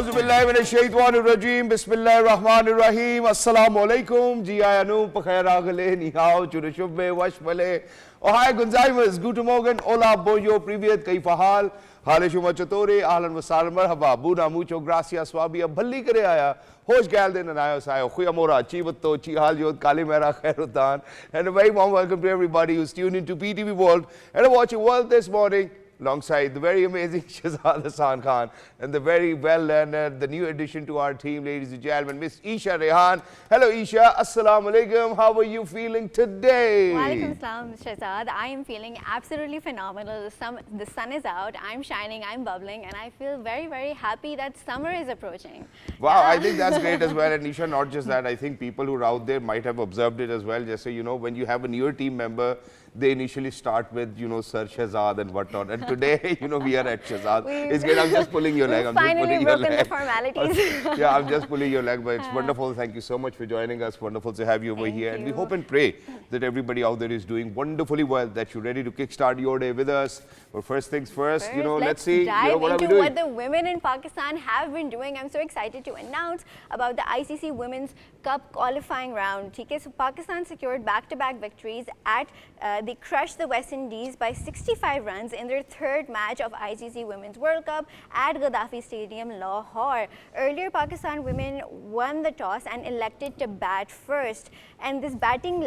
Auzubillahiminash-shaytanir-rajeem. Bismillahir-rahmanir-rahim. Assalamualaikum. Ji ayanu pakhair agale ni hao churishubbe washmale. Ohai gunzaimas. Guten Morgen. Hola bonjour. Privyet. Kaifa hal? Hale shuma chatore. Ahlan wa sahlan marhaba. Buna mucho gracias. Swabia bhalli kare aaya. Hosh gal din anayo sayo. Khuya mora. Chivatto. Chi hal yod. Kali mera khairutan. And a very warm welcome to everybody who's tuned into PTV World and are watching World this morning. Alongside the very amazing Shahzad Hassan Khan and the very well-learned, the new addition to our team, ladies and gentlemen, Miss Eesha Rehan. Hello Eesha, Assalamu Alaikum. How are you feeling today? Walaikum Assalam, Shahzad. I am feeling absolutely phenomenal. The sun is out, I'm shining, I'm bubbling, and I feel very, very happy that summer is approaching. Wow, I think that's great as well. And Eesha, not just that, I think people who are out there might have observed it as well. Just so you know, when you have a newer team member, they initially start with, Sir Shahzad and whatnot. And today, we are at Shahzad. It's great. I'm just pulling your leg. I'm just pulling your leg. The formalities. Yeah, I'm just pulling your leg, but it's wonderful. Thank you so much for joining us. Wonderful to have you over here. And we hope and pray that everybody out there is doing wonderfully well, that you're ready to kickstart your day with us. But first things first, let's see what into what the women in Pakistan have been doing. I'm so excited to announce about the ICC Women's Cup qualifying round. Okay, so Pakistan secured back-to-back victories at they crushed the West Indies by 65 runs in their third match of ICC Women's World Cup at Gaddafi Stadium, Lahore. Earlier, Pakistan women won the toss and elected to bat first. And this batting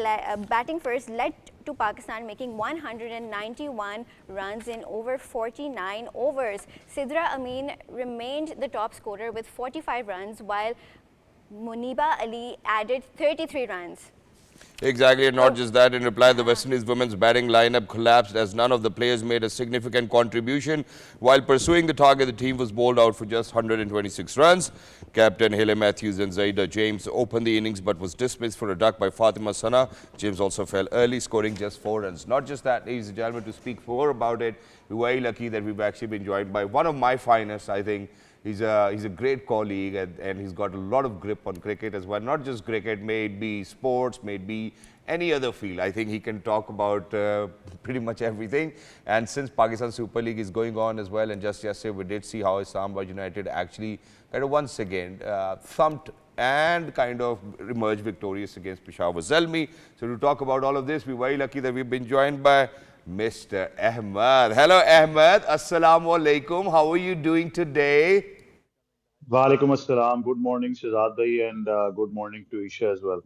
first led to Pakistan making 191 runs in over 49 overs. Sidra Amin remained the top scorer with 45 runs, while Muniba Ali added 33 runs. Exactly, and not just that. In reply, the West Indies women's batting lineup collapsed as none of the players made a significant contribution. While pursuing the target, the team was bowled out for just 126 runs. Captain Haley Matthews and Zaidi James opened the innings but was dismissed for a duck by Fatima Sana. James also fell early, scoring just 4 runs. Not just that, ladies and gentlemen, to speak more about it, we're very lucky that we've actually been joined by one of my finest, I think. He's a great colleague and he's got a lot of grip on cricket as well. Not just cricket, may it be sports, may it be any other field. I think he can talk about pretty much everything. And since Pakistan Super League is going on as well, and just yesterday we did see how Islamabad United actually kind of once again thumped and kind of emerged victorious against Peshawar Zalmi. So to talk about all of this, we're very lucky that we've been joined by Mr. Ahmed. Hello Ahmed, Assalamu Alaikum. How are you doing today? Walaikum Assalam. Good morning, Shahzad bhai, and good morning to Eesha as well.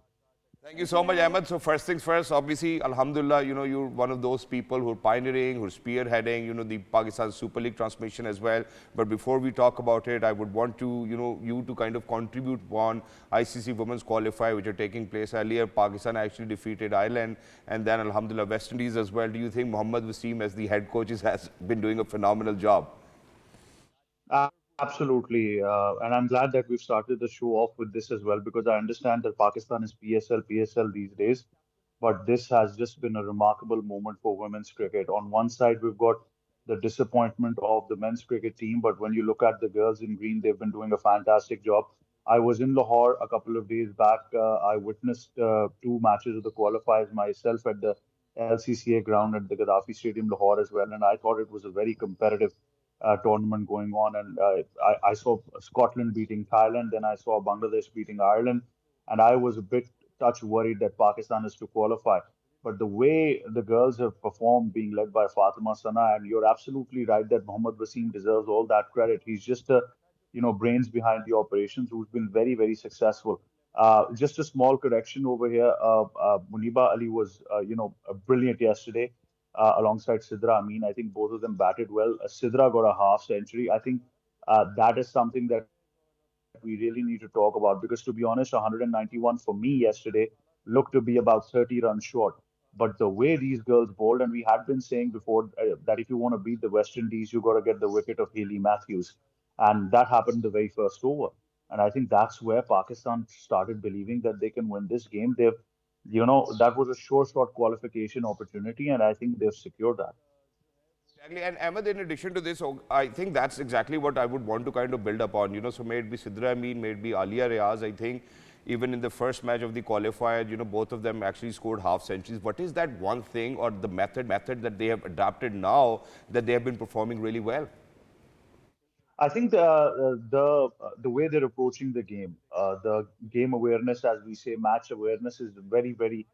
Thank you so much, Ahmed. So first things first, obviously, Alhamdulillah, you're one of those people who are pioneering, who are spearheading, the Pakistan Super League transmission as well. But before we talk about it, I would want to, you to kind of contribute on ICC Women's Qualifier, which are taking place earlier. Pakistan actually defeated Ireland, and then Alhamdulillah, West Indies as well. Do you think Mohammad Wasim, as the head coach, has been doing a phenomenal job? Absolutely, and I'm glad that we've started the show off with this as well, because I understand that Pakistan is PSL these days, but this has just been a remarkable moment for women's cricket. On one side, we've got the disappointment of the men's cricket team, but when you look at the girls in green, they've been doing a fantastic job. I was in Lahore a couple of days back. I witnessed 2 matches of the qualifiers myself at the LCCA ground at the Gaddafi Stadium, Lahore as well, and I thought it was a very competitive tournament going on, and I saw Scotland beating Thailand, then I saw Bangladesh beating Ireland, and I was a bit touch worried that Pakistan is to qualify. But the way the girls have performed, being led by Fatima Sana, and you're absolutely right that Mohammad Wasim deserves all that credit. He's just a brains behind the operations, who's been very, very successful. Just a small correction over here. Muniba Ali was brilliant yesterday. Alongside Sidra Amin. I think both of them batted well. Sidra got a half century. I think that is something that we really need to talk about, because to be honest, 191 for me yesterday looked to be about 30 runs short. But the way these girls bowled, and we had been saying before that if you want to beat the West Indies, you got to get the wicket of Haley Matthews. And that happened the very first over. And I think that's where Pakistan started believing that they can win this game. That was a short qualification opportunity, and I think they've secured that. Exactly, and Ahmed, in addition to this, I think that's exactly what I would want to kind of build upon, so may it be Sidra Amin, may it be Alia Riaz. I think even in the first match of the qualifier, both of them actually scored half centuries. What is that one thing or the method that they have adapted now that they have been performing really well? I think the way they're approaching the game awareness, as we say, match awareness, is very very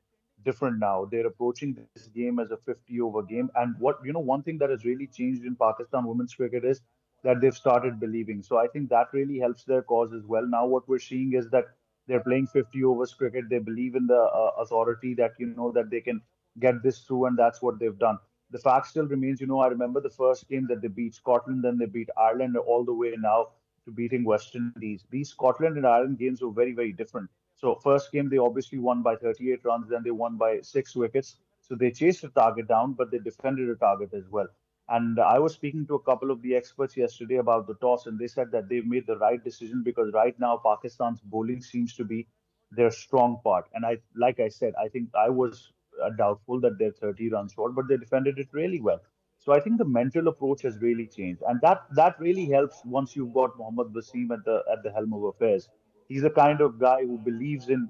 different now. They're approaching this game as a 50 over game, and one thing that has really changed in Pakistan women's cricket is that they've started believing. So I think that really helps their cause as well. Now what we're seeing is that they're playing 50 overs cricket. They believe in the authority that that they can get this through, and that's what they've done. The fact still remains, I remember the first game that they beat Scotland, then they beat Ireland, all the way now to beating West Indies. These Scotland and Ireland games were very, very different. So first game they obviously won by 38 runs, then they won by 6 wickets. So they chased a target down, but they defended a target as well. And I was speaking to a couple of the experts yesterday about the toss, and they said that they've made the right decision because right now Pakistan's bowling seems to be their strong part. And like I said, I think I was doubtful that they're 30 runs short, but they defended it really well. So I think the mental approach has really changed, and that really helps once you've got Mohammad Wasim at the helm of affairs. He's the kind of guy who believes in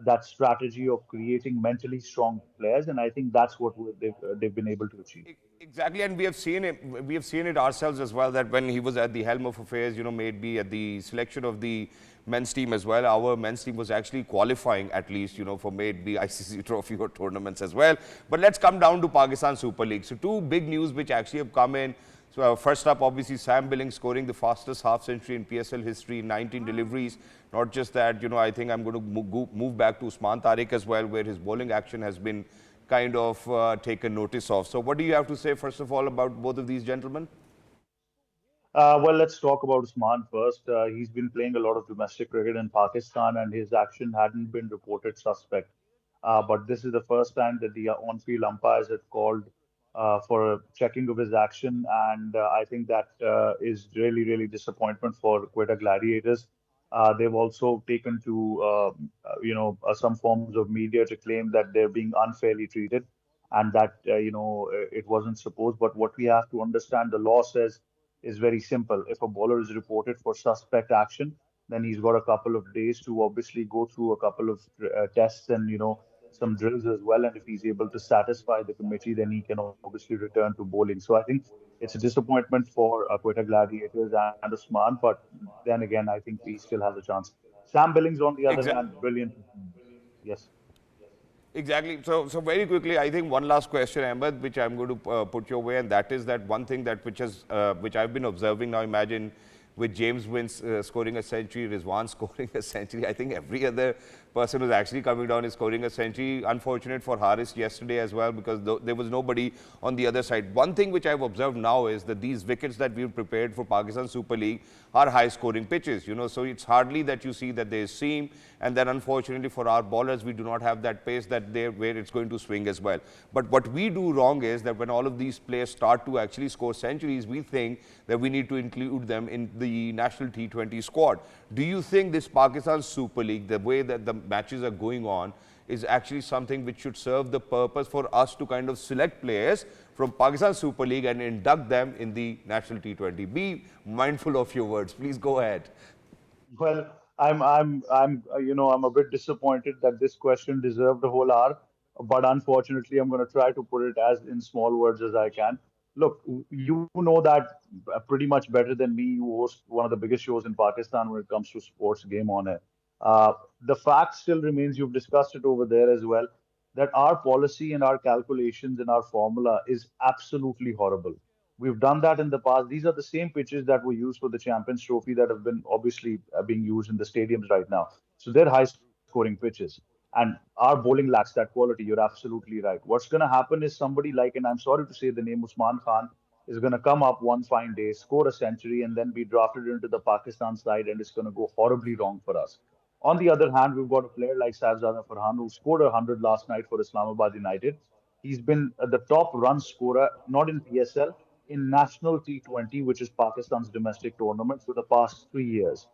that strategy of creating mentally strong players, and I think that's what they've been able to achieve. Exactly, and we have seen it. We have seen it ourselves as well. That when he was at the helm of affairs, maybe at the selection of the men's team as well, our men's team was actually qualifying at least, for maybe ICC trophy or tournaments as well. But let's come down to Pakistan Super League. So two big news which actually have come in. So first up, obviously, Sam Billings scoring the fastest half century in PSL history, 19 deliveries. Not just that, I think I'm going to move back to Usman Tariq as well, where his bowling action has been kind of taken notice of. So what do you have to say, first of all, about both of these gentlemen? Well, let's talk about Usman first. He's been playing a lot of domestic cricket in Pakistan, and his action hadn't been reported suspect. But this is the first time that the on-field umpires have called for a checking of his action, and I think that is really, really disappointment for Quetta Gladiators. They've also taken to some forms of media to claim that they're being unfairly treated, and that it wasn't supposed. But what we have to understand, the law says is very simple. If a bowler is reported for suspect action, then he's got a couple of days to obviously go through a couple of tests and some drills as well. And if he's able to satisfy the committee, then he can obviously return to bowling. So I think it's a disappointment for Quetta Gladiators and Usman, but then again, I think he still has a chance. Sam Billings, on the other Exactly. hand, brilliant performance. Yes. Exactly. So very quickly, I think one last question, Ahmed, which I'm going to put your way, and that is that one thing that which I've been observing now. Imagine with James Wins scoring a century, Rizwan scoring a century. I think every other person who's actually coming down is scoring a century. Unfortunate for Haris yesterday as well, because there was nobody on the other side. One thing which I've observed now is that these wickets that we've prepared for Pakistan Super League are high-scoring pitches. So it's hardly that you see that there's seam, and then unfortunately for our bowlers, we do not have that pace where it's going to swing as well. But what we do wrong is that when all of these players start to actually score centuries, we think that we need to include them in the national T20 squad. Do you think this Pakistan Super League, the way that the matches are going on, is actually something which should serve the purpose for us to kind of select players from Pakistan Super League and induct them in the national T20? Be mindful of your words. Please go ahead. Well, I'm a bit disappointed that this question deserved a whole hour, but unfortunately, I'm going to try to put it as in small words as I can. Look, you know that pretty much better than me. You host one of the biggest shows in Pakistan when it comes to sports game on it. The fact still remains, you've discussed it over there as well, that our policy and our calculations and our formula is absolutely horrible. We've done that in the past. These are the same pitches that were used for the Champions Trophy that have been obviously being used in the stadiums right now. So they're high scoring pitches. And our bowling lacks that quality. You're absolutely right. What's going to happen is somebody like, and I'm sorry to say the name Usman Khan, is going to come up one fine day, score a century, and then be drafted into the Pakistan side, and it's going to go horribly wrong for us. On the other hand, we've got a player like Shahzad Farhan who scored 100 last night for Islamabad United. He's been the top run scorer, not in PSL, in National T20, which is Pakistan's domestic tournament, for the past 3 years.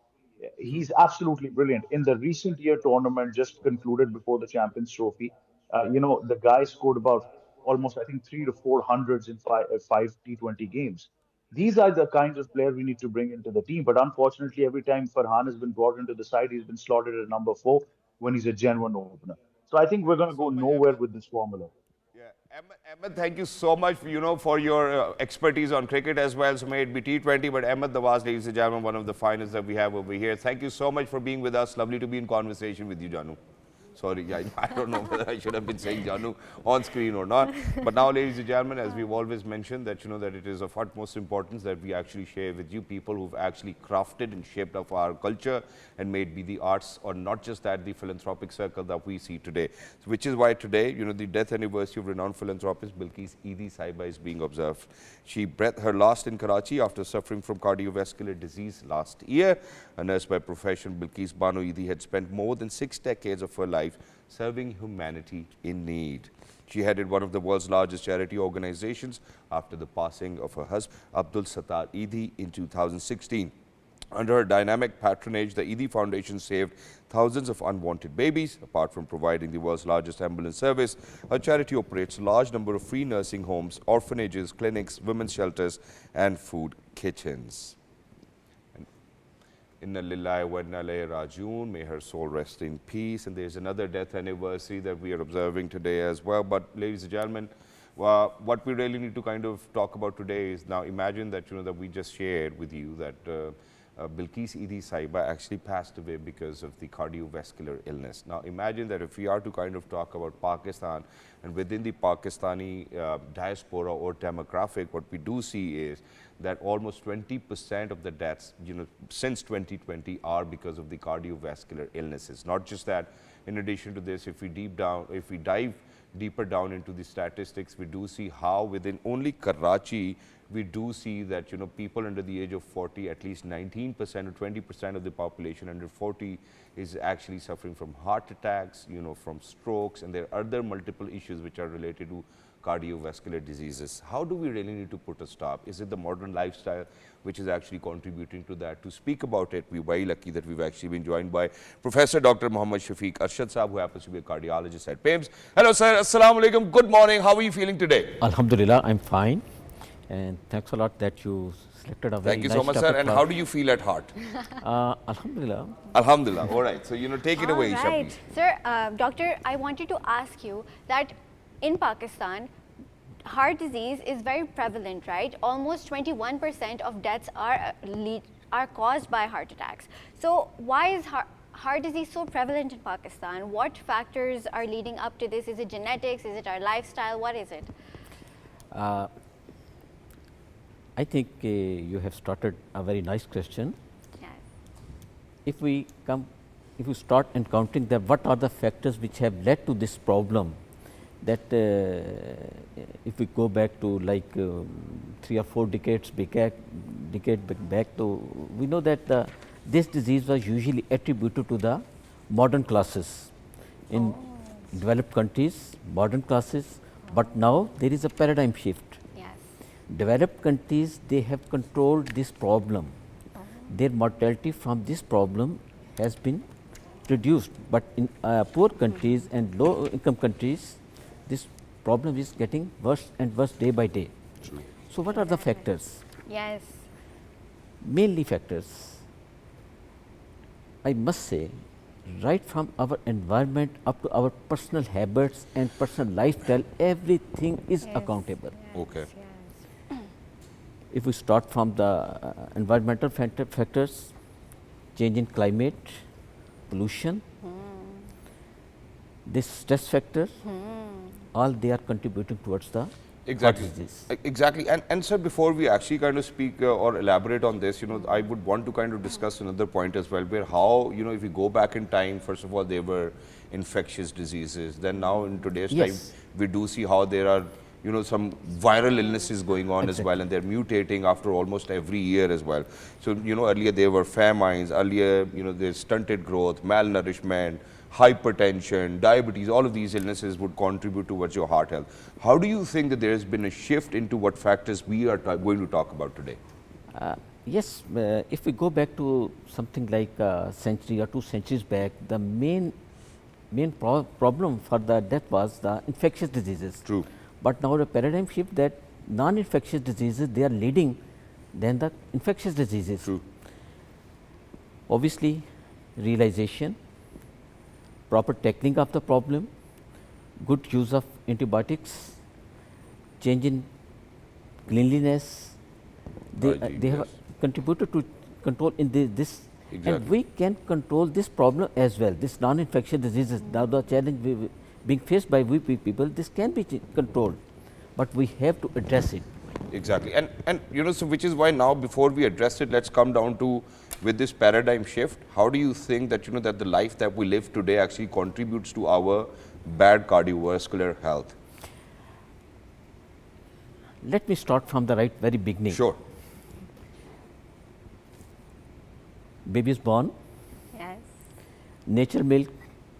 He's absolutely brilliant. In the recent year tournament just concluded before the Champions Trophy, the guy scored about almost, I think, three to four hundreds in five T20 games. These are the kinds of players we need to bring into the team. But unfortunately, every time Farhan has been brought into the side, he's been slotted at number 4 when he's a genuine opener. So I think we're going to go So much, nowhere Ahmed. with this formula. Yeah, Ahmed, thank you so much, for your expertise on cricket as well. So may it be T20, but Ahmed Nawaz, ladies and gentlemen, one of the finest that we have over here. Thank you so much for being with us. Lovely to be in conversation with you, Janu. Sorry, yeah, I don't know whether I should have been saying Janu on screen or not. But now, ladies and gentlemen, as we've always mentioned, that that it is of utmost importance that we actually share with you people who've actually crafted and shaped up our culture and made be the arts, or not just that, the philanthropic circle that we see today. So which is why today, the death anniversary of renowned philanthropist Bilkis Eidi Sahiba is being observed. She breathed her last in Karachi after suffering from cardiovascular disease last year. A nurse by profession, Bilkis Bano Eidi had spent more than 6 decades of her life serving humanity in need. She headed one of the world's largest charity organizations after the passing of her husband, Abdul Eidi, in 2016. Under her dynamic patronage, the Eidi Foundation saved thousands of unwanted babies. Apart from providing the world's largest ambulance service, her charity operates a large number of free nursing homes, orphanages, clinics, women's shelters, and food kitchens. Inna lillahi wa inna ilayhi rajiun. May her soul rest in peace. And there's another death anniversary that we are observing today as well. But ladies and gentlemen, what we really need to kind of talk about today is, now imagine that that we just shared with you that Bilkis Eidi Sahiba actually passed away because of the cardiovascular illness. Now imagine that if we are to kind of talk about Pakistan, and within the Pakistani diaspora or demographic, what we do see is that almost 20% of the deaths, since 2020 are because of the cardiovascular illnesses. Not just that, in addition to this, if we dive deeper down into the statistics, we do see how within only Karachi, we do see that, people under the age of 40, at least 19% or 20% of the population under 40 is actually suffering from heart attacks, from strokes, and there are other multiple issues which are related to cardiovascular diseases. How do we really need to put a stop? Is it the modern lifestyle which is actually contributing to that? To speak about it, we're very lucky that we've actually been joined by Professor Dr. Muhammad Shafique Arshad Saab, who happens to be a cardiologist at PIMS. Hello, sir. Assalamu alaikum. Good morning. How are you feeling today? Alhamdulillah, I'm fine. And thanks a lot that you selected a very Thank you nice so much, sir. And how do you feel at heart? Alhamdulillah. Alhamdulillah. All right. So, take it away, Eesha, Right. please. Sir, doctor, I wanted to ask you that in Pakistan, heart disease is very prevalent, right? Almost 21% of deaths are caused by heart attacks. So why is heart disease so prevalent in Pakistan? What factors are leading up to this? Is it genetics? Is it our lifestyle? What is it? I think you have started a very nice question. Yes. If we start encountering what are the factors which have led to this problem, that if we go back to like 3 or 4 decades back to, we know that this disease was usually attributed to the modern classes in developed countries, modern classes, but now there is a paradigm shift. Yes. Developed countries, they have controlled this problem. Their mortality from this problem has been reduced, but in poor countries and low income countries, this problem is getting worse and worse day by day. True. So what are the factors? Yes. Mainly factors, I must say, right from our environment up to our personal habits and personal lifestyle, everything is accountable. Okay. Yes. If we start from the environmental factors, change in climate, pollution, this stress factor, all they are contributing towards the Exactly. heart disease. Exactly. And sir, before we actually kind of speak or elaborate on this, I would want to kind of discuss another point as well, where how, if you go back in time, first of all, there were infectious diseases. Then now in today's time, we do see how there are, some viral illnesses going on as well, and they're mutating after almost every year as well. So, earlier there were famines, earlier, there's stunted growth, malnourishment, hypertension, diabetes, all of these illnesses would contribute towards your heart health. How do you think that there has been a shift into what factors we are going to talk about today? Yes, if we go back to something like a century or 2 centuries back, the main problem for the death was the infectious diseases. True. But now the paradigm shift that non-infectious diseases, they are leading than the infectious diseases. True. Obviously, realization, proper tackling of the problem, good use of antibiotics, change in cleanliness. They Hygiene, have yes. contributed to control in this. Exactly. And we can control this problem as well. This non-infectious diseases, now the challenge being faced by we people, this can be controlled, but we have to address it. Exactly. And you know, so which is why now before we address it, let's come down to with this paradigm shift, how do you think that, you know, that the life that we live today actually contributes to our bad cardiovascular health? Let me start from the very beginning. Sure. Baby is born, Yes. nature milk,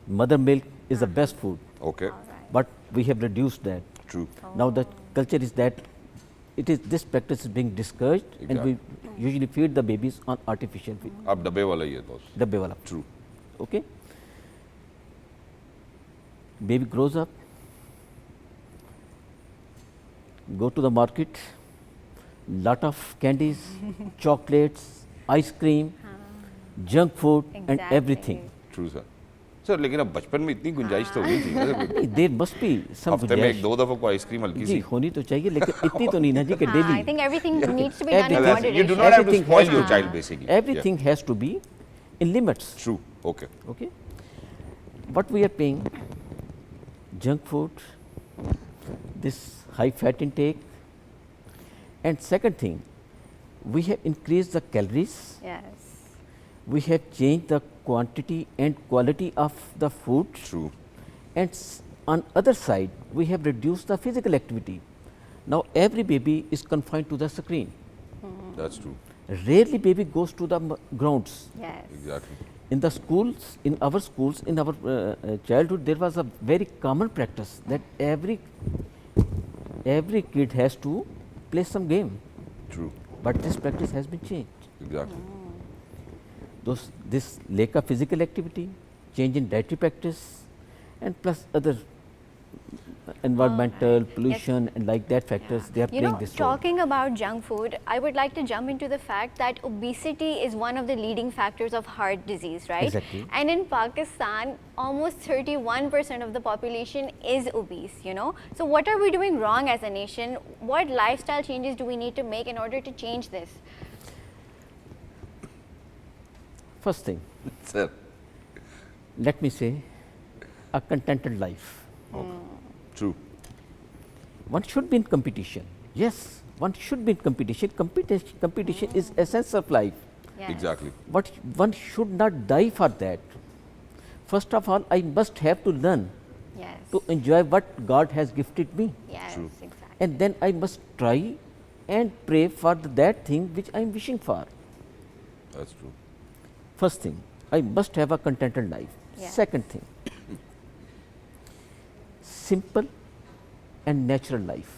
mother milk is the best food, Okay. All right. but we have reduced that. True. Now the culture is that this practice is being discouraged, and we usually feed the babies on artificial feed, अब डब्बे वाला ही है boss. dabbe wala. True. Okay. Baby grows up, go to the market, lot of candies, chocolates, ice cream, junk food, and Exactly. everything. True sir. Sir लेकिन अब बचपन में इतनी गुंजाइश तो हुई थी ना सर? नहीं, there must be some हफ्ते में गुंजाइश। एक दो दफा को आइसक्रीम हल्की जी सी. होनी तो चाहिए, लेकिन इतनी तो नहीं ना जी कि I daily. think everything needs to be done in Everything. moderation. You do not have to Everything spoil has your to- child basically. Everything has to be in limits. Yeah. True. Okay. Okay. What we are paying, junk food, this high fat intake, and second thing, we have increased the calories, Yes. we have changed the quantity and quality of the food, True. and on other side we have reduced the physical activity. Now every baby is confined to the screen. That's true. Rarely baby goes to the grounds. Yes. Exactly. In the schools, in our childhood, there was a very common practice that every kid has to play some game, True. but this practice has been changed. Exactly. This lack of physical activity, change in dietary practice, and plus other environmental pollution and like that factors, they are You playing know, this role. talking about junk food, I would like to jump into the fact that obesity is one of the leading factors of heart disease, right? Exactly. And in Pakistan, almost 31% of the population is obese, you know. So what are we doing wrong as a nation? What lifestyle changes do we need to make in order to change this? First thing, Sir. let me say, a contented life. True. One should be in competition. Yes, one should be in competition. Competition is essence of life. Yes. Exactly. But one should not die for that. First of all, I must have to learn Yes. to enjoy what God has gifted me. Yes, True. exactly. And then I must try and pray for that thing which I am wishing for. That's true. First thing, I must have a contented life. Yeah. Second thing, simple and natural life.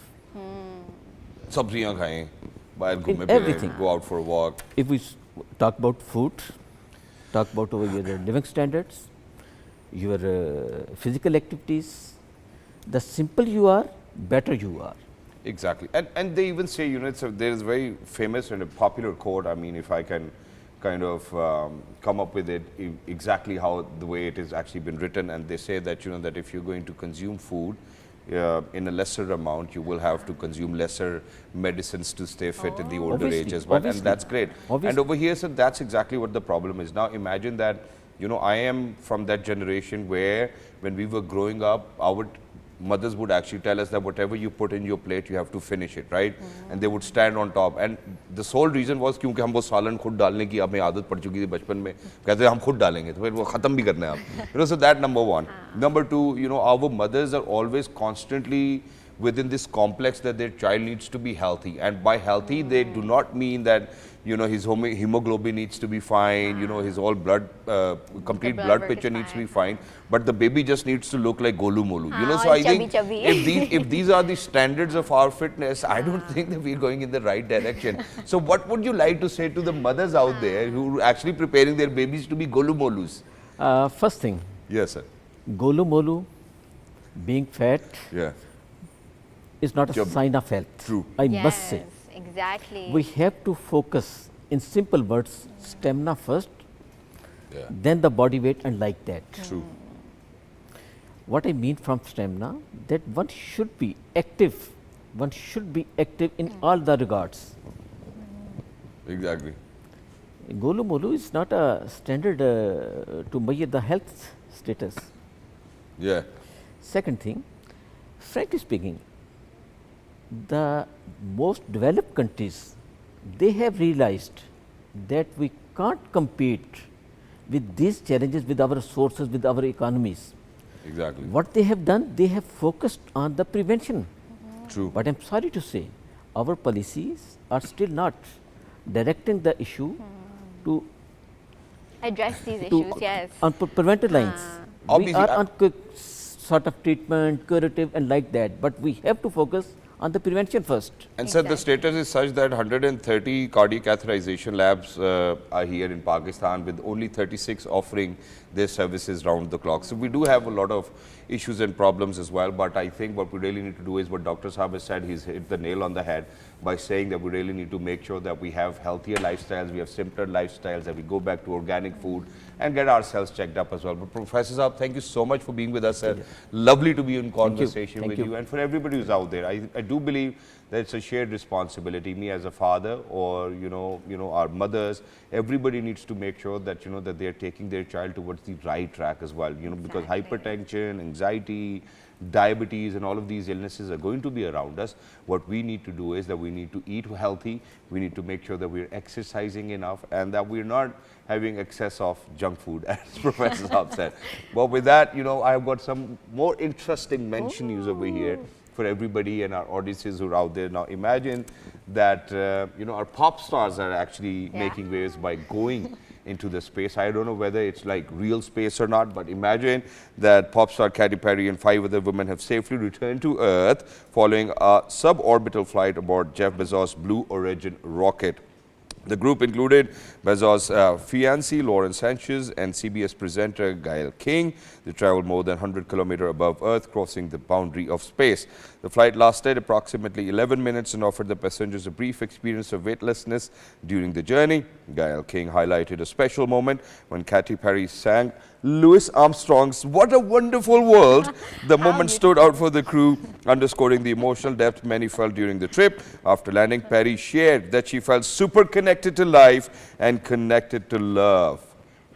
सब्जियां खाएं, बाहर घूमें everything. फिरें, go out for a walk. If we talk about food, talk about your living standards, your physical activities, the simple you are, better you are. Exactly. And they even say, you know, there is a very famous and a popular quote. I mean, if I can kind of come up with it exactly how the way it is actually been written, and they say that, you know, that if you're going to consume food in a lesser amount, you will have to consume lesser medicines to stay fit in the older Obviously, age as well. And obviously. that's great. Obviously. And over here, so that's exactly what the problem is. Now imagine that, you know, I am from that generation where when we were growing up, our mothers would actually tell us that whatever you put in your plate, you have to finish it, right? And they would stand on top. And the sole reason was क्योंकि हम वो सालन खुद डालने की हमें आदत पड़ चुकी थी बचपन में, कहते हम खुद डालेंगे तो फिर वो ख़त्म भी करना है आप. You know, so that number one. Number two, you know, our mothers are always constantly within this complex that their child needs to be healthy. And by healthy, they do not mean that, you know, his hemoglobin needs to be fine, you know, his all blood, complete blood blood work is picture needs to be fine. fine, but the baby just needs to look like Golu Molu. You know, so all I think chubby. if these are the standards of our fitness, I don't think that we're going in the right direction. So what would you like to say to the mothers out there who are actually preparing their babies to be Golu Molus? First thing, Yes, sir. Golu Molu, being fat, Yeah. is not a Job. sign of health. True. I must say. Exactly. We have to focus in simple words, stamina first, Yeah. then the body weight and like that. True. What I mean from stamina, that one should be active one should be active in all the regards. Exactly. Golu Molu is not a standard to measure the health status. Yeah. Second thing, frankly speaking, the most developed countries, they have realized that we can't compete with these challenges with our resources, with our economies. Exactly. What they have done, they have focused on the prevention. True. But I am sorry to say, our policies are still not directing the issue to Address these issues, yes. on preventive lines. We Obviously, are on sort of treatment, curative and like that, but we have to focus on the prevention first. And sir, the status is such that 130 cardiac catheterization labs are here in Pakistan, with only 36 offering their services round the clock. So we do have a lot of issues and problems as well, but I think what we really need to do is what Dr. Saab has said. He's hit the nail on the head by saying that we really need to make sure that we have healthier lifestyles, we have simpler lifestyles, that we go back to organic food and get ourselves checked up as well. But Professor Saab, thank you so much for being with us, sir. Lovely to be in conversation with you. And for everybody who's out there, I do believe that it's a shared responsibility. Me as a father, or our mothers, everybody needs to make sure that that they are taking their child towards the right track as well. Because hypertension, anxiety, diabetes and all of these illnesses are going to be around us. What we need to do is that we need to eat healthy, we need to make sure that we're exercising enough, and that we're not having excess of junk food, as Professor Saab said. But with that, I've got some more interesting mention news over here for everybody and our audiences who are out there. Now imagine that our pop stars are actually making waves by going into the space. I don't know whether it's like real space or not, but imagine that pop star Katy Perry and 5 other women have safely returned to Earth following a suborbital flight aboard Jeff Bezos' Blue Origin rocket. The group included Bezos' fiancée Lauren Sanchez and CBS presenter Gayle King. They traveled more than 100 kilometers above Earth, crossing the boundary of space. The flight lasted approximately 11 minutes and offered the passengers a brief experience of weightlessness during the journey. Gayle King highlighted a special moment when Katy Perry sang Louis Armstrong's "What a Wonderful World." The moment stood out for the crew, underscoring the emotional depth many felt during the trip. After landing, Perry shared that she felt super connected to life and connected to love.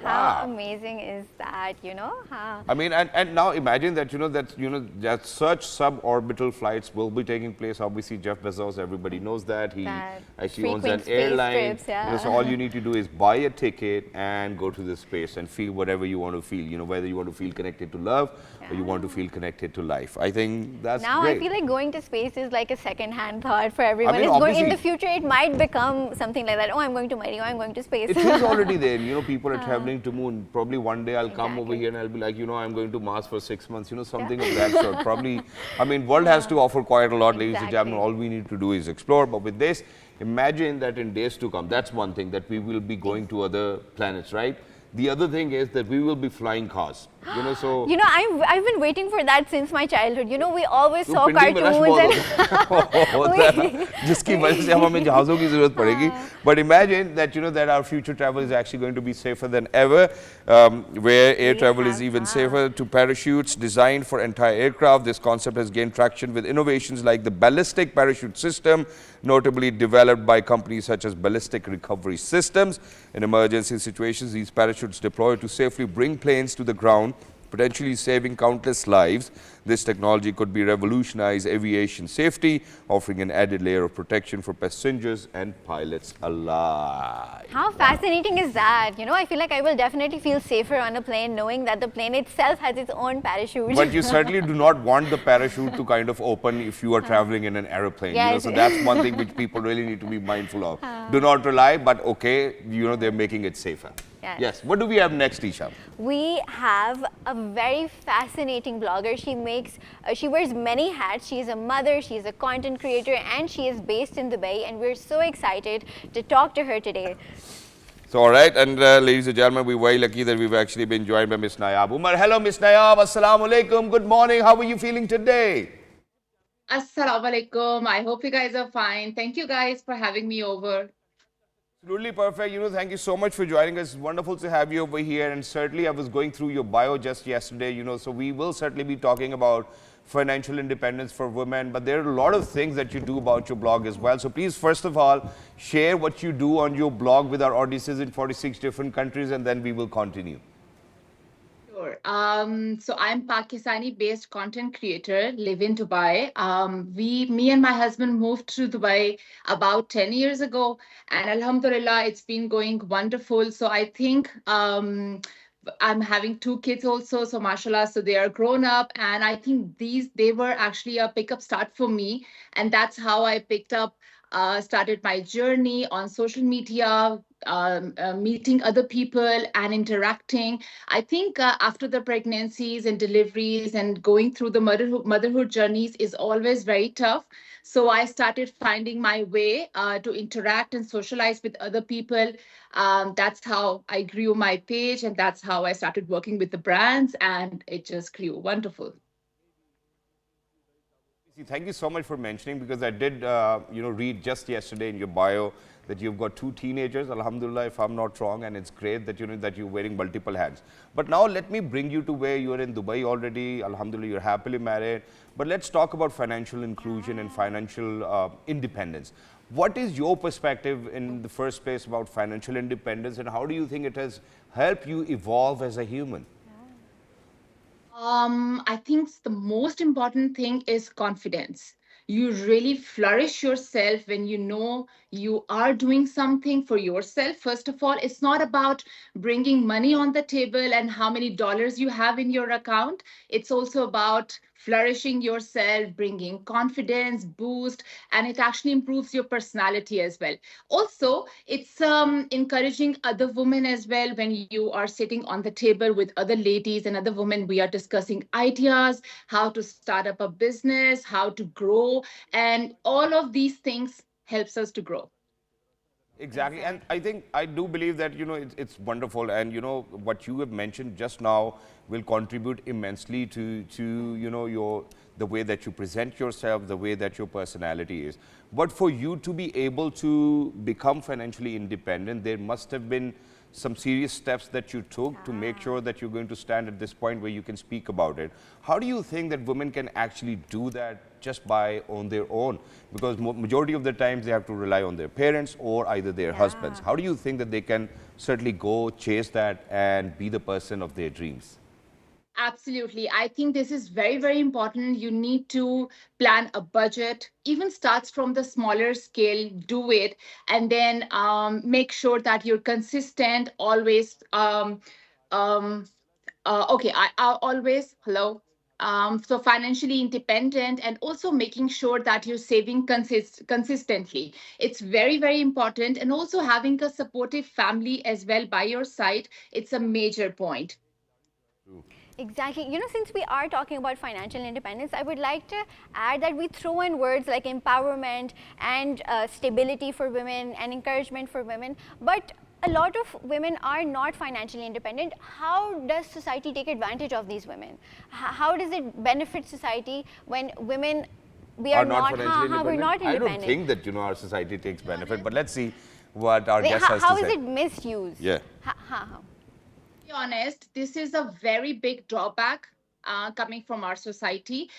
How amazing is that, I mean, and now imagine that, that such suborbital flights will be taking place. Obviously, Jeff Bezos, everybody knows that. He actually owns an airline. Trips, So all you need to do is buy a ticket and go to the space and feel whatever you want to feel, whether you want to feel connected to love or you want to feel connected to life. I think that's now great. I feel like going to space is like a second-hand thought for everyone. I mean, in the future, it might become something like that. Oh, I'm going to Mario, I'm going to space. It is already there. People are traveling to moon. Probably one day I'll come over here and I'll be like, I'm going to Mars for 6 months, something of that sort. Probably, I mean, world has to offer quite a lot, ladies and gentlemen. All we need to do is explore. But with this, imagine that in days to come, that's one thing, that we will be going to other planets, right? The other thing is that we will be flying cars. So I've been waiting for that since my childhood. We always saw cartoons and जिसकी वजह से हम हमें जहाज़ों की ज़रूरत पड़ेगी. But imagine that that our future travel is actually going to be safer than ever, where air travel is even safer. To parachutes designed for entire aircraft, this concept has gained traction with innovations like the ballistic parachute system, notably developed by companies such as Ballistic Recovery Systems. In emergency situations, these parachutes deploy to safely bring planes to the ground, potentially saving countless lives. This technology could be revolutionize aviation safety, offering an added layer of protection for passengers and pilots alike. How fascinating is that? I feel like I will definitely feel safer on a plane knowing that the plane itself has its own parachute. But you certainly do not want the parachute to kind of open if you are traveling in an aeroplane. So that's one thing which people really need to be mindful of. Do not rely, but okay, they're making it safer. Yes. What do we have next, Eesha? We have a very fascinating blogger. She wears many hats. She is a mother, she is a content creator, and she is based in Dubai. And we're so excited to talk to her today. So, all right, and ladies and gentlemen, we're very lucky that we've actually been joined by Miss Nayyab. Umar, hello, Miss Nayyab. Assalamu alaikum. Good morning. How are you feeling today? Assalamu alaikum. I hope you guys are fine. Thank you guys for having me over. Absolutely perfect. Thank you so much for joining us. It's wonderful to have you over here. And certainly, I was going through your bio just yesterday, so we will certainly be talking about financial independence for women. But there are a lot of things that you do about your blog as well. So please, first of all, share what you do on your blog with our audiences in 46 different countries, and then we will continue. Sure. So I'm Pakistani-based content creator, live in Dubai. Me and my husband moved to Dubai about 10 years ago, and Alhamdulillah, it's been going wonderful. So I think I'm having two kids also, so mashallah, so they are grown up, and I think they were actually a pickup start for me, and that's how I picked up. Started my journey on social media, meeting other people and interacting. I think after the pregnancies and deliveries and going through the motherhood journeys is always very tough. So I started finding my way to interact and socialize with other people. That's how I grew my page, and that's how I started working with the brands, and it just grew wonderful. Thank you so much for mentioning, because I did, read just yesterday in your bio that you've got two teenagers, alhamdulillah, if I'm not wrong, and it's great that that you're wearing multiple hats. But now let me bring you to where you're in Dubai already. Alhamdulillah, you're happily married. But let's talk about financial inclusion and financial independence. What is your perspective in the first place about financial independence, and how do you think it has helped you evolve as a human? I think the most important thing is confidence. You really flourish yourself when you know you are doing something for yourself. First of all, it's not about bringing money on the table and how many dollars you have in your account. It's also about flourishing yourself, bringing confidence, boost, and it actually improves your personality as well. Also, it's encouraging other women as well. When you are sitting on the table with other ladies and other women, we are discussing ideas, how to start up a business, how to grow, and all of these things helps us to grow. Exactly. And I think, I do believe that, it's wonderful. And, what you have mentioned just now will contribute immensely to the way that you present yourself, the way that your personality is. But for you to be able to become financially independent, there must have been some serious steps that you took to make sure that you're going to stand at this point where you can speak about it. How do you think that women can actually do that just on their own? Because majority of the times they have to rely on their parents or either their husbands. How do you think that they can certainly go chase that and be the person of their dreams? Absolutely. I think this is very, very important. You need to plan a budget, even starts from the smaller scale, do it, and then make sure that you're consistent always. Okay, I always, hello. So financially independent, and also making sure that you're saving consistently. It's very, very important. And also having a supportive family as well by your side. It's a major point. Exactly. Since we are talking about financial independence, I would like to add that we throw in words like empowerment and stability for women and encouragement for women. But a lot of women are not financially independent. How does society take advantage of these women? How does it benefit society when women, we are not financially independent? we're not independent? I don't think that our society takes benefit, but let's see what our guest has to say. How is it misused? Yeah. To be honest, this is a very big drawback coming from our society,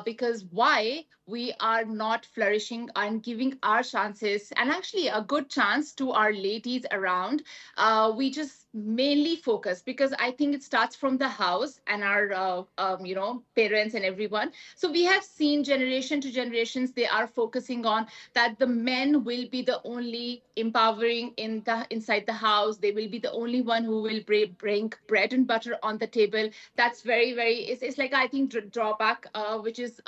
because why we are not flourishing and giving our chances, and actually a good chance to our ladies around. We just mainly focus, because I think it starts from the house and our parents and everyone. So we have seen generation to generations, they are focusing on that the men will be the only empowering inside the house. They will be the only one who will bring bread and butter on the table. That's very, very, it's like, I think, drawback, which is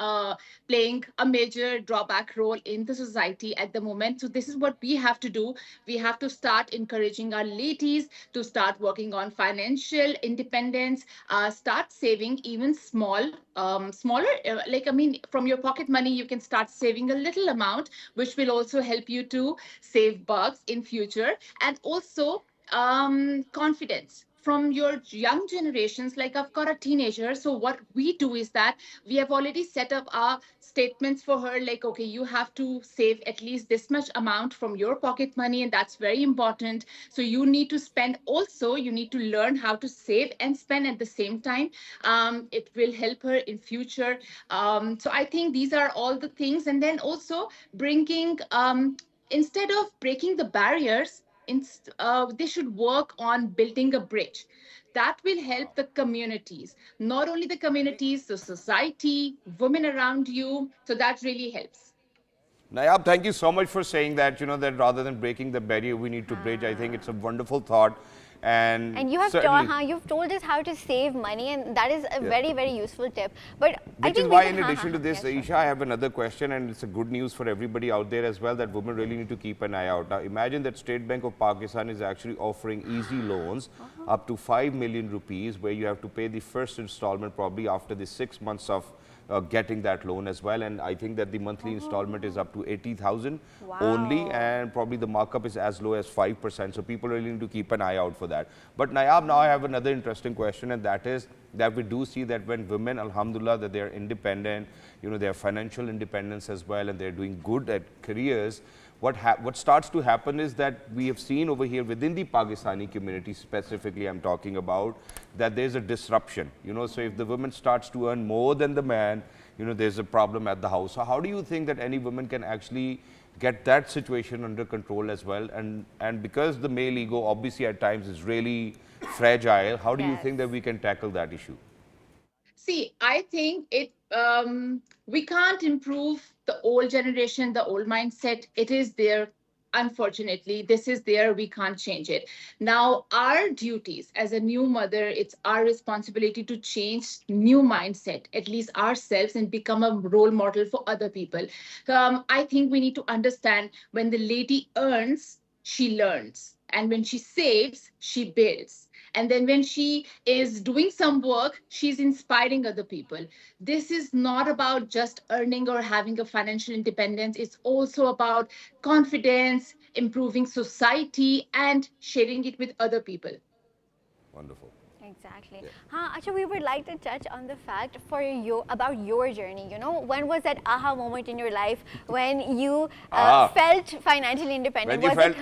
playing a major drawback role in the society at the moment. So this is what we have to do. We have to start encouraging our ladies to start working on financial independence, start saving even smaller, from your pocket money, you can start saving a little amount, which will also help you to save bucks in future. And also confidence. from your young generations, like I've got a teenager. So what we do is that we have already set up our statements for her, like, okay, you have to save at least this much amount from your pocket money, and that's very important. So you need to spend also, you need to learn how to save and spend at the same time. It will help her in future. So I think these are all the things. And then also bringing, instead of breaking the barriers, they should work on building a bridge that will help the communities, not only the communities, the society, women around you. So that really helps. Nayyab, thank you so much for saying that, that rather than breaking the barrier, we need to bridge. I think it's a wonderful thought. And you have certainly, you've told us how to save money, and that is a very, very useful tip. But I which think is we why, can- in addition to this, yes, sure. Eesha, I have another question, and it's a good news for everybody out there as well, that women really need to keep an eye out. Now, imagine that State Bank of Pakistan is actually offering easy loans up to 5 million rupees, where you have to pay the first installment probably after the 6 months of getting that loan as well. And I think that the monthly installment is up to 80,000 only, Wow. and probably the markup is as low as 5%. So people really need to keep an eye out for that. But Nayyab, now I have another interesting question, and that is that we do see that when women, alhamdulillah, that they are independent, they have financial independence as well, and they're doing good at careers. What starts to happen is that we have seen over here within the Pakistani community specifically, I'm talking about, that there's a disruption. So if the woman starts to earn more than the man, there's a problem at the house. So how do you think that any woman can actually get that situation under control as well? And because the male ego obviously at times is really fragile, how do you think that we can tackle that issue? See, I think we can't improve the old generation, the old mindset. It is there. Unfortunately, this is there. We can't change it. Now, our duties as a new mother, it's our responsibility to change new mindset, at least ourselves, and become a role model for other people. I think we need to understand, when the lady earns, she learns. And when she saves, she builds. And then when she is doing some work, she's inspiring other people. This is not about just earning or having a financial independence. It's also about confidence, improving society, and sharing it with other people. Wonderful. Exactly. Acha, we would like to touch on the fact for you about your journey. When was that aha moment in your life when you felt financially independent? When you was felt,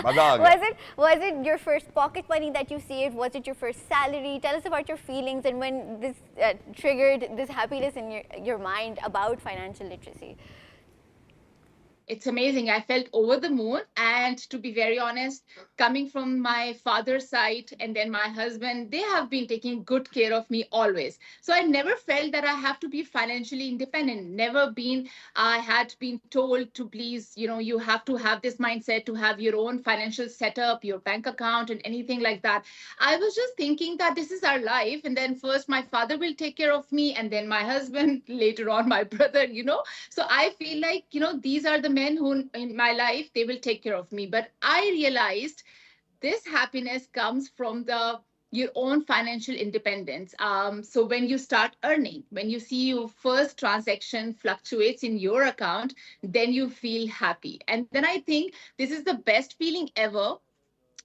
maza aa gaya. was it your first pocket money that you saved? Was it your first salary? Tell us about your feelings and when this triggered this happiness in your mind about financial literacy. It's amazing. I felt over the moon. And to be very honest, coming from my father's side and then my husband, they have been taking good care of me always. So I never felt that I have to be financially independent. Never been, I had been told to please, you have to have this mindset to have your own financial setup, your bank account and anything like that. I was just thinking that this is our life. And then first my father will take care of me, and then my husband, later on my brother, So I feel like, these are the men who in my life, they will take care of me. But I realized this happiness comes from your own financial independence. So when you start earning, when you see your first transaction fluctuates in your account, then you feel happy. And then I think this is the best feeling ever,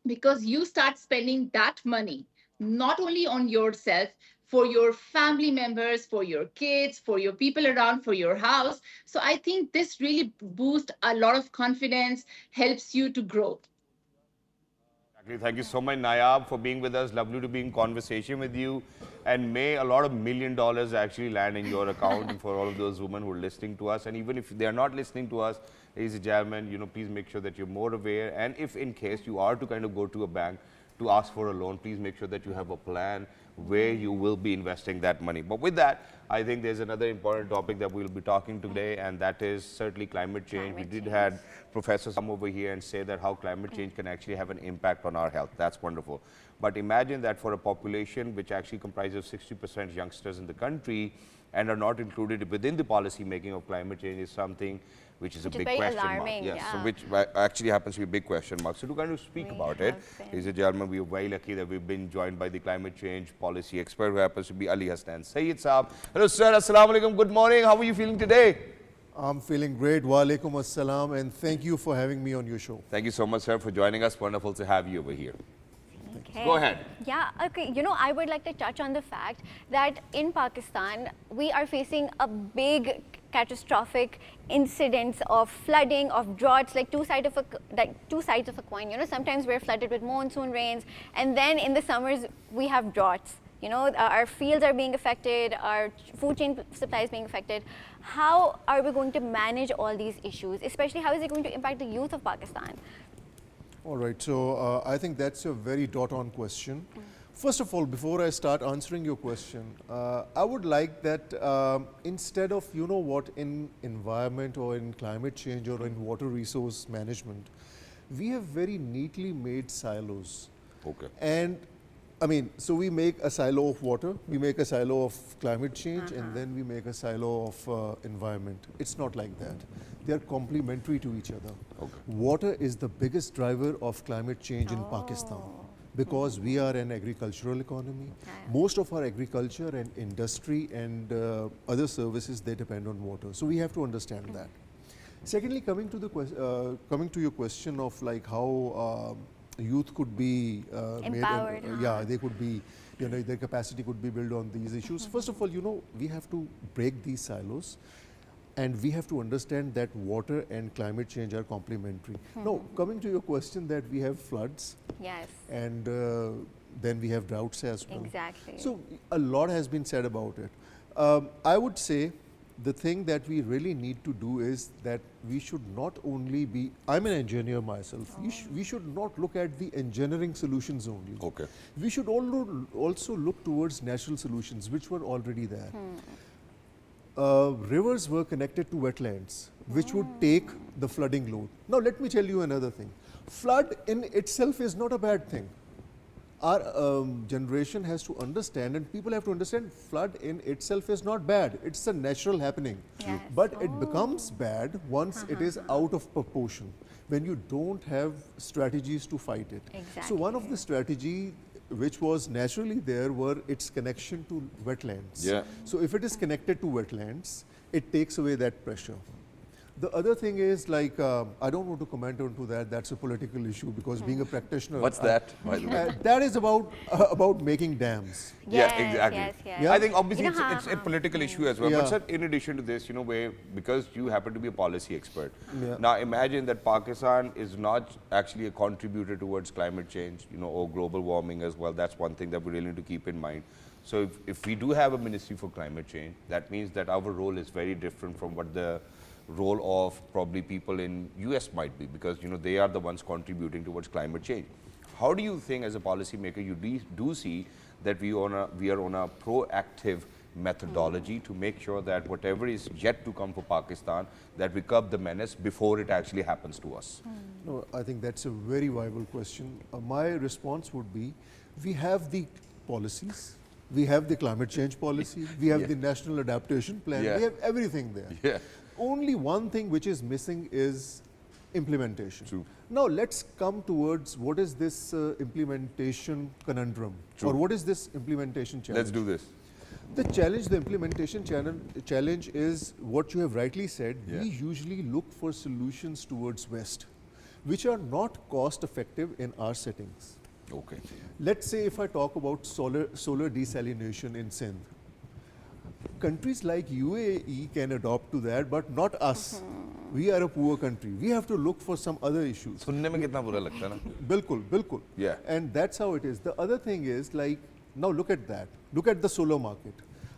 because you start spending that money not only on yourself, for your family members, for your kids, for your people around, for your house. So I think this really boosts a lot of confidence, helps you to grow. Exactly. Thank you so much, Nayyab, for being with us. Lovely to be in conversation with you. And may a lot of $1 million actually land in your account for all of those women who are listening to us. And even if they are not listening to us, ladies and gentlemen, please make sure that you're more aware. And if in case you are to kind of go to a bank to ask for a loan, please make sure that you have a plan where you will be investing that money. But with that, I think there's another important topic that we'll be talking today, and that is certainly climate change. We did had professors come over here and say that how climate change can actually have an impact on our health. That's wonderful. But imagine that for a population which actually comprises 60% youngsters in the country and are not included within the policy making of climate change is something which is a big question mark. Yes, yeah. so which actually happens to be a big question mark. So to kind of speak about it, ladies and gentlemen, we are very lucky that we've been joined by the climate change policy expert who happens to be hasnain Syed Saab. Hello sir, assalamu alaikum, good morning. How are you feeling today? I'm feeling great. Wa alaikum assalam, and thank you for having me on your show. Thank you so much, sir, for joining us. Wonderful to have you over here. Okay. Go ahead. Yeah, okay. You know, I would like to touch on the fact that in Pakistan, we are facing a big catastrophic incidents of flooding, of droughts, like two sides of a coin. You know, sometimes we're flooded with monsoon rains, and then in the summers we have droughts. You know, our fields are being affected, our food chain supply is being affected. How are we going to manage all these issues? Especially, how is it going to impact the youth of Pakistan? All right, so I think that's a very dot-on question. First of all, before I start answering your question, I would like that instead of, you know what, in environment or in climate change or in water resource management, we have very neatly made silos. Okay. And I mean, so we make a silo of water, we make a silo of climate change, and then we make a silo of environment. It's not like that. They are complementary to each other. Okay. Water is the biggest driver of climate change in Pakistan because we are an agricultural economy. Most of our agriculture and industry and other services, they depend on water. So we have to understand that. Secondly, coming to your question of like how youth could be Empowered, yeah, they could be, you know, their capacity could be built on these issues. First of all, you know, we have to break these silos and we have to understand that water and climate change are complementary. Now, coming to your question that we have floods Yes. and then we have droughts as well. Exactly. So a lot has been said about it. I would say the thing that we really need to do is that we should not only be, I'm an engineer myself, we should not look at the engineering solutions only. Okay. We should also look towards natural solutions which were already there. Rivers were connected to wetlands which would take the flooding load. Now let me tell you another thing. Flood in itself is not a bad thing. Our generation has to understand, and people have to understand, flood in itself is not bad. It's a natural happening. Yes. But it becomes bad once it is out of proportion, when you don't have strategies to fight it. So one of the strategy which was naturally there were its connection to wetlands. Yeah. So if it is connected to wetlands, it takes away that pressure. The other thing is like, I don't want to comment onto that, that's a political issue because being a practitioner. What's that, by the way? That is about making dams. Yeah, exactly. Yes. Yeah. I think obviously You know, it's a political issue as well. Yeah. But sir, in addition to this, you know, because you happen to be a policy expert, Yeah. now imagine that Pakistan is not actually a contributor towards climate change, you know, or global warming as well. That's one thing that we really need to keep in mind. So if we do have a ministry for climate change, that means that our role is very different from what the role of probably people in US might be, because you know they are the ones contributing towards climate change. How do you think as a policymaker you do see that we are on a proactive methodology to make sure that whatever is yet to come for Pakistan, that we curb the menace before it actually happens to us? No, I think that's a very viable question. My response would be, we have the policies, we have the climate change policy, we have the national adaptation plan, we have everything there. Yeah. Only one thing which is missing is implementation. True. Now let's come towards what is this implementation conundrum, or what is this implementation challenge? Let's do this. The challenge, the implementation challenge is what you have rightly said. Yeah. We usually look for solutions towards West, which are not cost effective in our settings. Okay. Let's say if I talk about solar desalination in Sindh, countries like UAE can adopt to that, but not us. We are a poor country. We have to look for some other issues. सुनने में कितना बुरा लगता है ना? Bilkul, bilkul. Yeah. And that's how it is. The other thing is like, now look at that. Look at the solar market.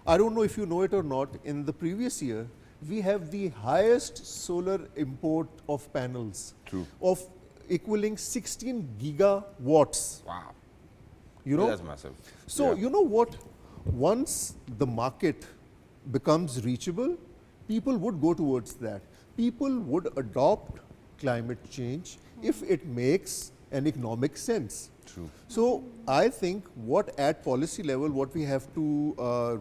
I don't know if you know it or not. In the previous year, we have the highest solar import of panels. True. Of equaling 16 gigawatts. Wow. You know? That's massive. So Yeah. you know what? Once the market becomes reachable, people would go towards that. People would adopt climate change if it makes an economic sense. True. So I think what at policy level, what we have to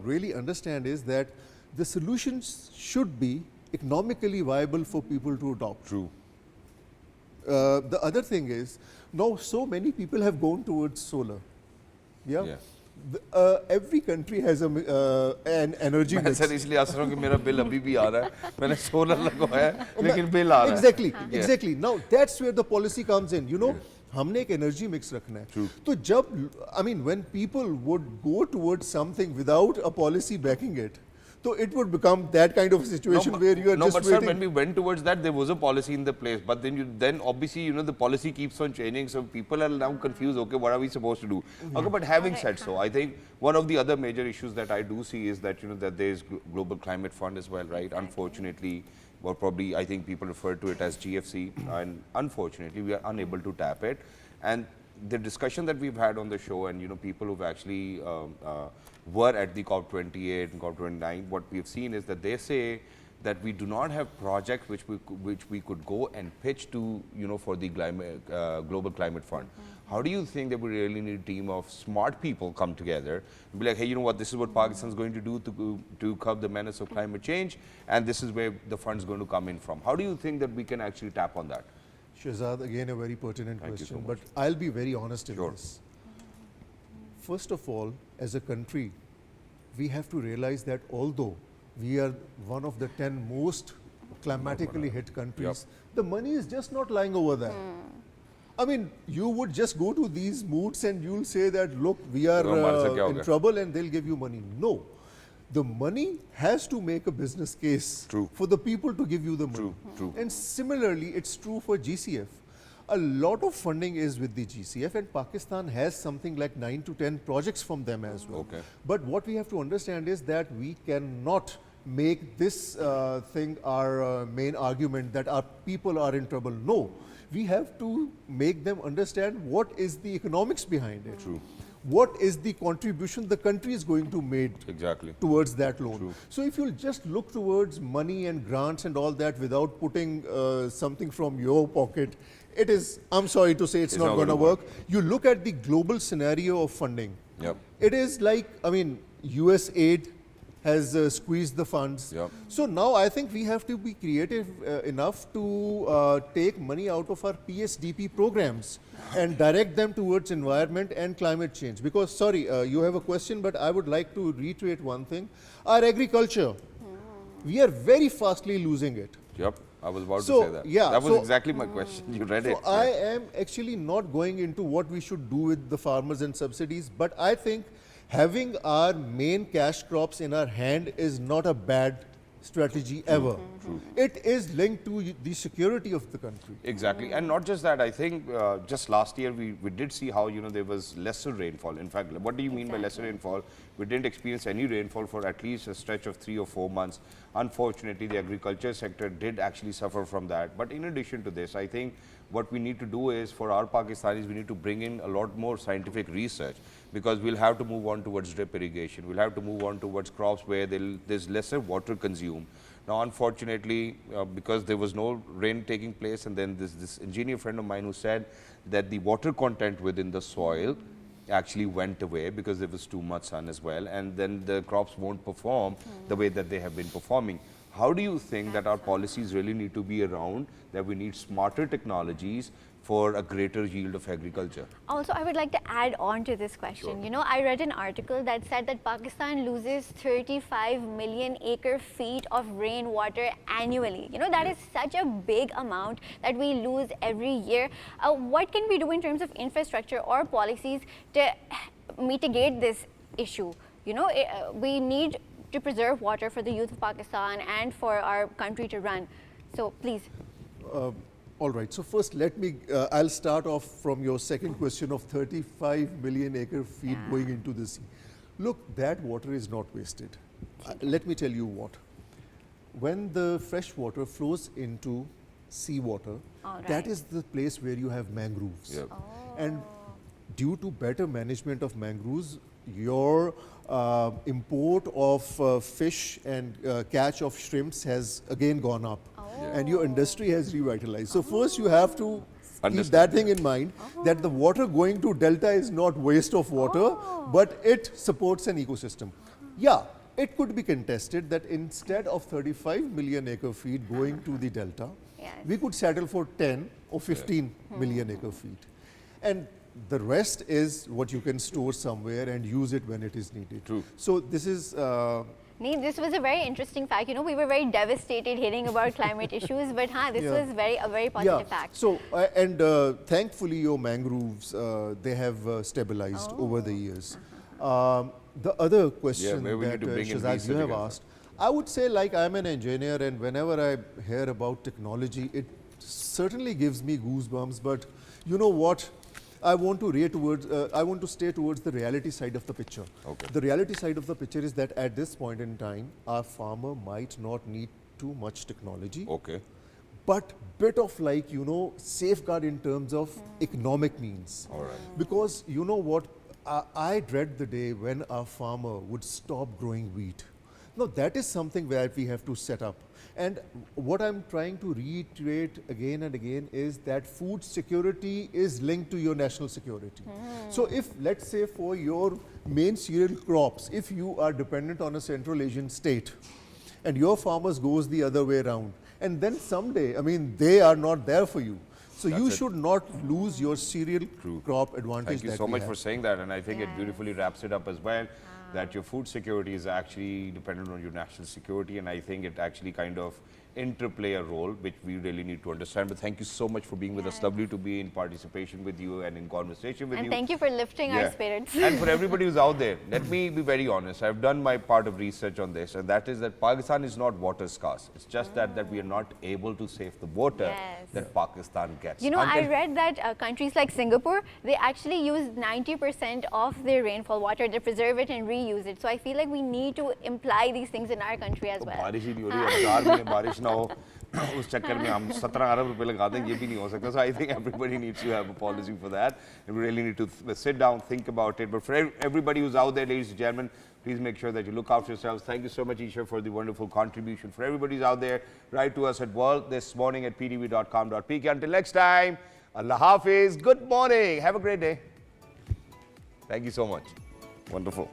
really understand is that the solutions should be economically viable for people to adopt. True. The other thing is, now so many people have gone towards solar. Yeah. Yeah. Every country has an energy मैं mix. Sir इसलिए आस रहा हूँ कि मेरा bill अभी भी आ रहा है, मैंने सोलर लगवाया है, लेकिन बिल आ रहा है. Exactly, Yeah. exactly. Now that's where the policy comes in. You know, हमने एक energy mix रखना है. तो जब, I mean, when people would go towards something without a policy backing it, so it would become that kind of a situation where you are just but waiting. sir, when we went towards that, there was a policy in the place, but then obviously, you know, the policy keeps on changing, so people are now confused, okay, what are we supposed to do? Okay, but having said so, I think one of the other major issues that I do see is that, you know, that there is Global Climate Fund as well, right? Unfortunately, or probably I think people refer to it as GFC, and unfortunately, we are unable to tap it. And the discussion that we've had on the show, and, you know, people who've actually were at the COP28 and COP29, what we've seen is that they say that we do not have projects which we could go and pitch to, you know, for the Global Climate Fund. How do you think that we really need a team of smart people come together and be like, hey, you know what, this is what Pakistan's going to do to curb the menace of climate change, and this is where the fund's going to come in from? How do you think that we can actually tap on that? Shahzad, again a very pertinent Thank you so question, much. but I'll be very honest in Sure. this. First of all, as a country, we have to realize that although we are one of the 10 most climatically hit countries, the money is just not lying over there. I mean, you would just go to these moods and you'll say that, look, we are in trouble, and they'll give you money. No. The money has to make a business case for the people to give you the money. And similarly, it's true for GCF. A lot of funding is with the GCF, and Pakistan has something like 9 to 10 projects from them as well. But what we have to understand is that we cannot make this thing our main argument that our people are in trouble. No, we have to make them understand what is the economics behind it. What is the contribution the country is going to make towards that loan. So if you'll just look towards money and grants and all that without putting something from your pocket, it is, I'm sorry to say, it's not going to work. You look at the global scenario of funding. It is like, I mean, US aid has squeezed the funds. So now I think we have to be creative enough to take money out of our PSDP programs and direct them towards environment and climate change. Because, sorry, you have a question, but I would like to reiterate one thing. Our agriculture, we are very fastly losing it. I was about to say that. That was exactly my question. You read it. So I am actually not going into what we should do with the farmers and subsidies, but I think having our main cash crops in our hand is not a bad strategy ever. It is linked to the security of the country. Exactly. And not just that, I think just last year we did see how, you know, there was lesser rainfall. In fact, what do you mean by lesser rainfall? We didn't experience any rainfall for at least a stretch of 3 or 4 months. Unfortunately, the agriculture sector did actually suffer from that. But in addition to this, I think what we need to do is, for our Pakistanis, we need to bring in a lot more scientific research, because we'll have to move on towards drip irrigation. We'll have to move on towards crops where there's lesser water consumed. Now, unfortunately, because there was no rain taking place, and then this engineer friend of mine who said that the water content within the soil actually went away because there was too much sun as well, and then the crops won't perform the way that they have been performing. How do you think that our policies really need to be around, that we need smarter technologies for a greater yield of agriculture? Also, I would like to add on to this question. You know, I read an article that said that Pakistan loses 35 million acre feet of rainwater annually. You know, that is such a big amount that we lose every year. What can we do in terms of infrastructure or policies to mitigate this issue? You know, we need to preserve water for the youth of Pakistan and for our country to run. So please. All right, so first let me, I'll start off from your second question of 35 million acre feet going into the sea. Look, that water is not wasted. Let me tell you what. When the fresh water flows into seawater, that is the place where you have mangroves. And due to better management of mangroves, your import of fish and catch of shrimps has again gone up. And your industry has revitalized. So first you have to keep that thing in mind, that the water going to delta is not waste of water, but it supports an ecosystem. Yeah, it could be contested that instead of 35 million acre feet going to the delta, we could settle for 10 or 15 million acre feet. And the rest is what you can store somewhere and use it when it is needed. So this is Nee, this was a very interesting fact. You know, we were very devastated hearing about climate issues, but this was a very positive fact. So, and thankfully your mangroves, they have stabilized over the years. The other question maybe we that need to bring in Shahzad, you have research asked, I would say, like, I'm an engineer, and whenever I hear about technology, it certainly gives me goosebumps. But you know what? I want to stay towards the reality side of the picture. Okay. The reality side of the picture is that at this point in time, our farmer might not need too much technology. Okay. But bit of, like, you know, safeguard in terms of economic means. All right. Because you know what, I dread the day when our farmer would stop growing wheat. Now that is something where we have to set up. And what I'm trying to reiterate again and again is that food security is linked to your national security. So if, let's say, for your main cereal crops, if you are dependent on a Central Asian state and your farmers goes the other way around, and then someday, I mean, they are not there for you. So you should not lose your cereal crop advantage. Thank you so much for saying that, and I think it beautifully wraps it up as well, that your food security is actually dependent on your national security, and I think it actually kind of interplay a role which we really need to understand. But thank you so much for being with us. Lovely to be in participation with you and in conversation with you. And thank you for lifting our spirits. And for everybody who's out there, let me be very honest. I've done my part of research on this, and that is that Pakistan is not water scarce. It's just that we are not able to save the water that Pakistan gets. You know, I read that countries like Singapore, they actually use 90% of their rainfall water. They preserve it and reuse it. So I feel like we need to imply these things in our country as well. बारिश ही नहीं हो रही, अब 4 महीने बारिश ना हो, उस चक्कर में हम 17 अरब रुपए लगा दें, ये भी नहीं हो सकता. So I think everybody needs to have a policy for that. And we really need to sit down, think about it. But for everybody who's out there, ladies and gentlemen, please make sure that you look after yourselves. Thank you so much, Eesha, for the wonderful contribution. For everybody who's out there, write to us at worldthismorning@ptv.com.pk. Until next time, Allah Hafiz. Good morning. Have a great day. Thank you so much. Wonderful.